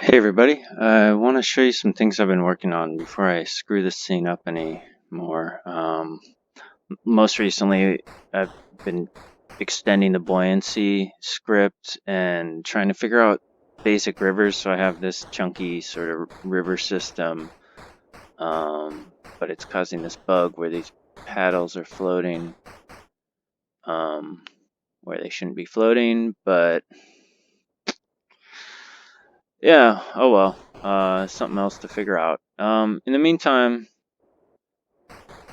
Hey everybody, I want to show you some things I've been working on before I screw this scene up anymore. Most recently, I've been extending the buoyancy script and trying to figure out basic rivers, so I have this chunky sort of river system, but it's causing this bug where these paddles are floating um, where they shouldn't be floating, but yeah, oh well, something else to figure out. In the meantime,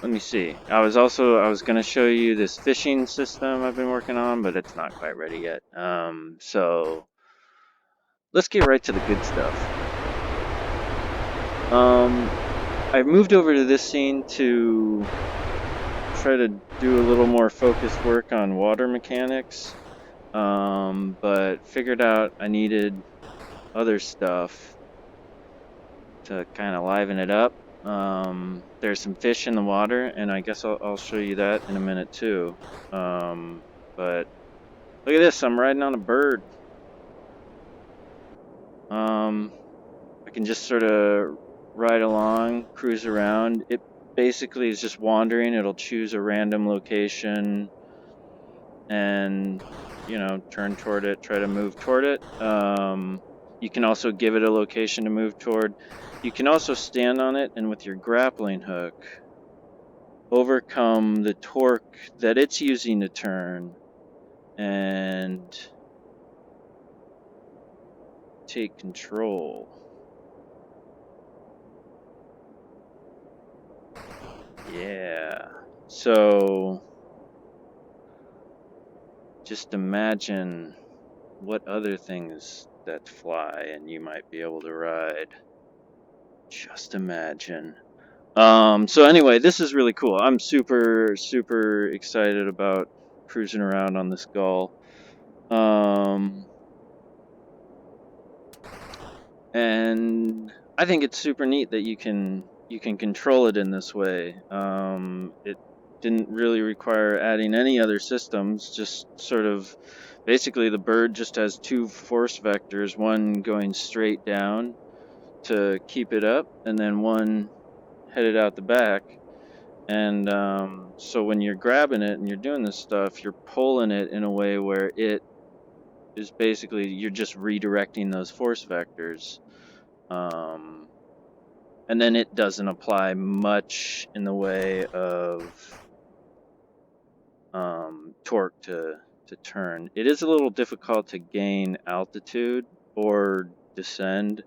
let me see. I was going to show you this fishing system I've been working on, but it's not quite ready yet. So let's get right to the good stuff. I moved over to this scene to try to do a little more focused work on water mechanics, but figured out I needed other stuff to kind of liven it up. There's some fish in the water, and I guess I'll show you that in a minute too. But look at this, I'm riding on a bird. I can just sort of ride along, cruise around. It basically is just wandering. It'll choose a random location and, turn toward it, try to move toward it. You can also give it a location to move toward. You can also stand on it and with your grappling hook overcome the torque that it's using to turn and take control. Yeah. So just imagine what other things that fly and you might be able to ride. Just imagine. So anyway, this is really cool. I'm super excited about cruising around on this gull. And I think it's super neat that you can control it in this way. It didn't really require adding any other systems, just sort of basically the bird just has two force vectors, one going straight down to keep it up and then one headed out the back. And so when you're grabbing it and you're doing this stuff, you're pulling it in a way where it is basically, you're just redirecting those force vectors. And then it doesn't apply much in the way of torque to turn. It is a little difficult to gain altitude or descend.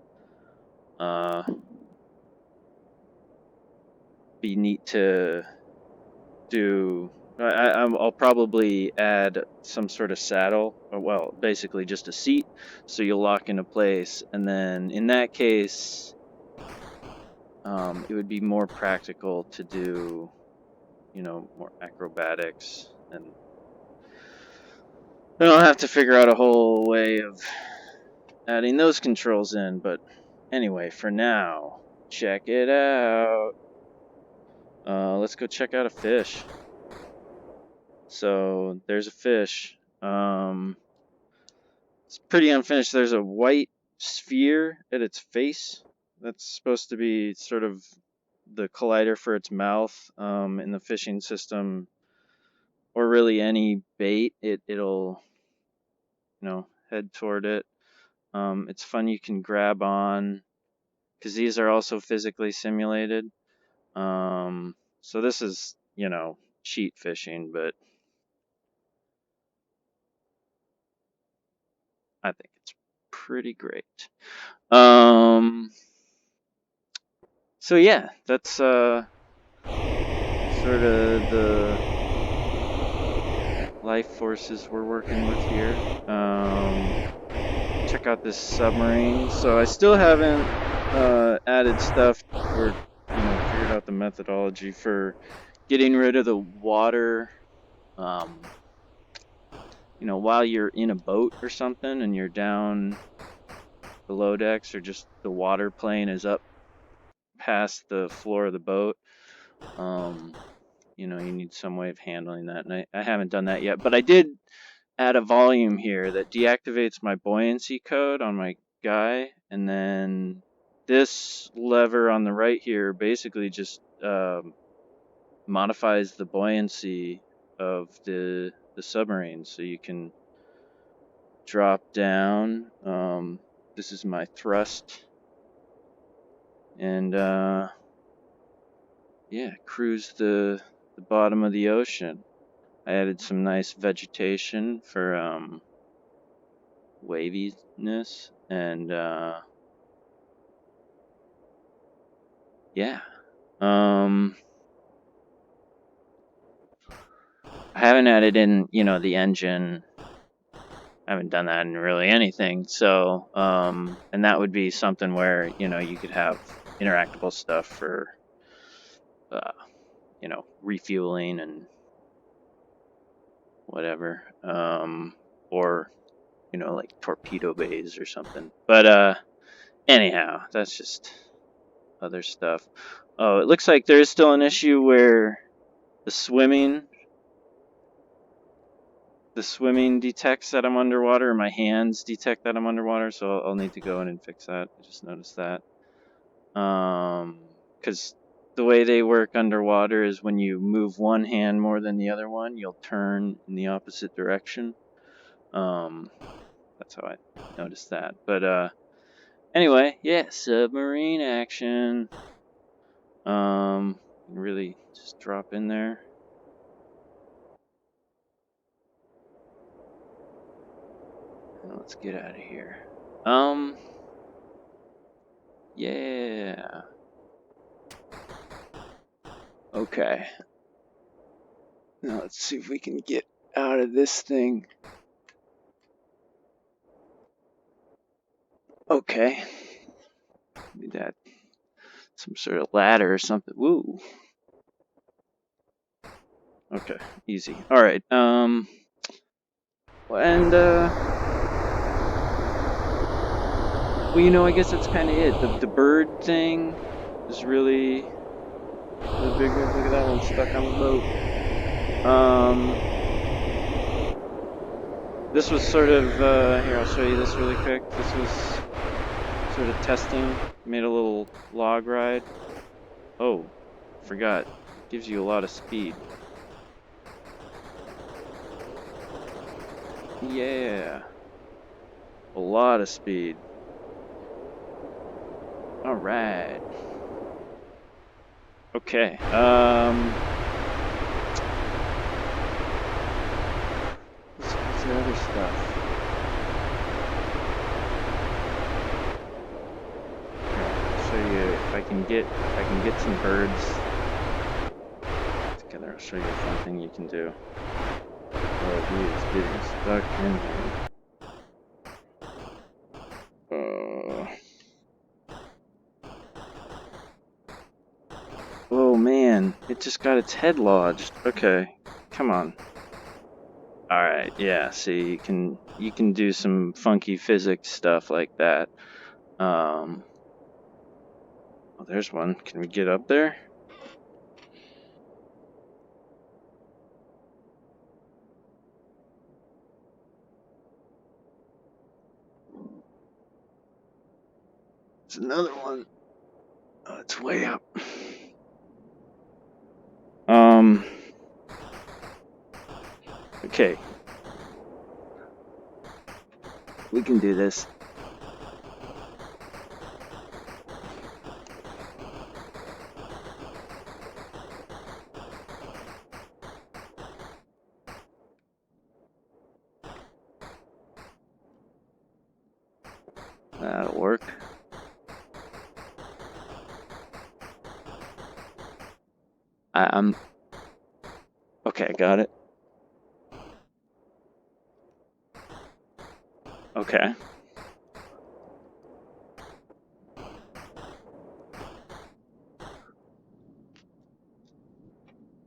Be neat to do. I'll probably add some sort of saddle, or well, basically just a seat, so you'll lock into place. And then in that case, it would be more practical to do, more acrobatics, and I don't have to figure out a whole way of adding those controls in. But anyway, for now, check it out. Let's go check out a fish. So there's a fish. It's pretty unfinished. There's a white sphere at its face that's supposed to be sort of the collider for its mouth. In the fishing system, or really any bait, it'll head toward it. It's fun. You can grab on because these are also physically simulated. So this is cheat fishing, but I think it's pretty great. So yeah, that's sort of the life forces we're working with here. Check out this submarine. So I still haven't added stuff or figured out the methodology for getting rid of the water. While you're in a boat or something and you're down below decks, or just the water plane is up past the floor of the boat. You need some way of handling that, and I haven't done that yet. But I did add a volume here that deactivates my buoyancy code on my guy, And then this lever on the right here basically just modifies the buoyancy of the submarine, so you can drop down. This is my thrust, and yeah, cruise the bottom of the ocean. I added some nice vegetation for waviness, and yeah. I haven't added in, the engine. I haven't done that in really anything. So, and that would be something where, you could have interactable stuff for, uh, refueling and whatever. Or, like torpedo bays or something. But, anyhow, that's just other stuff. Oh, it looks like there is still an issue where the swimming detects that I'm underwater, or my hands detect that I'm underwater, so I'll need to go in and fix that. I just noticed that. Because the way they work underwater is when you move one hand more than the other one, you'll turn in the opposite direction. That's how I noticed that. But anyway, yeah, submarine action. Really just drop in there. Let's get out of here. Yeah. Okay. Now let's see if we can get out of this thing. Okay. Need that. Some sort of ladder or something. Woo. Okay. Easy. Alright. And, well, I guess that's kind of it. The bird thing is really the big one. Look at that one stuck on the boat. This was sort of, here, I'll show you this really quick. This was sort of testing. Made a little log ride. Oh, forgot. Gives you a lot of speed. Yeah. A lot of speed. Alright. Okay. What's the other stuff? Here, I'll show you if I can get some birds together. I'll show you a fun thing you can do. Oh, he is getting stuck in here. Oh man, it just got its head lodged. Okay, come on. All right, yeah. See, you can do some funky physics stuff like that. Oh, there's one. Can we get up there? There's another one. Oh, it's way up. Okay. We can do this. That'll work. I'm okay, got it. Okay.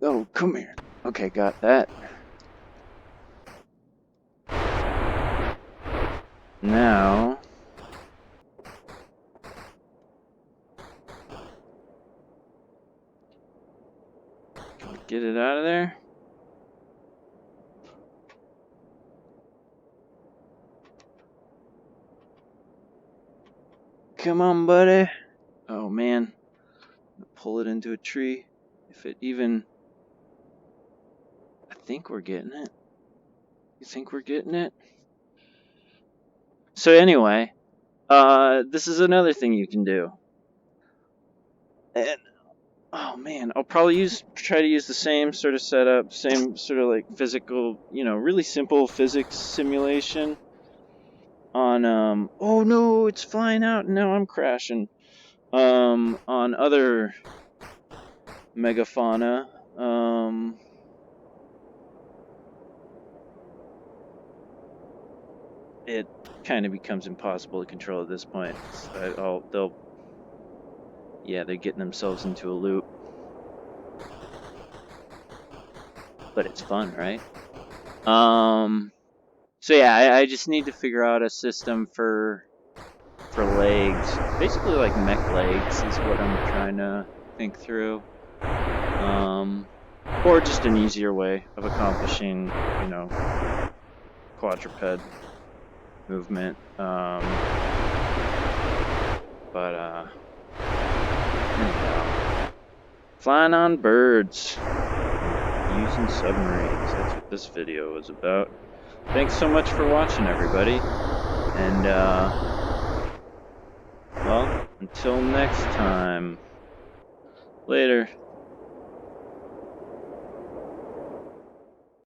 Oh, come here. Okay, got that. Now, can we get it out of there? Come on, buddy. Oh, man. Pull it into a tree. If it even... I think we're getting it. You think we're getting it? So anyway, this is another thing you can do. And, oh man, I'll probably try to use the same sort of setup, same sort of like physical, really simple physics simulation on, oh no, it's flying out and now I'm crashing. On other megafauna, it kind of becomes impossible to control at this point. They're getting themselves into a loop. But it's fun, right? So yeah, I just need to figure out a system for legs. Basically like mech legs is what I'm trying to think through. Or just an easier way of accomplishing, quadruped movement. Anyhow, flying on birds, using submarines. That's what this video is about. Thanks so much for watching, everybody. And, well, until next time. Later.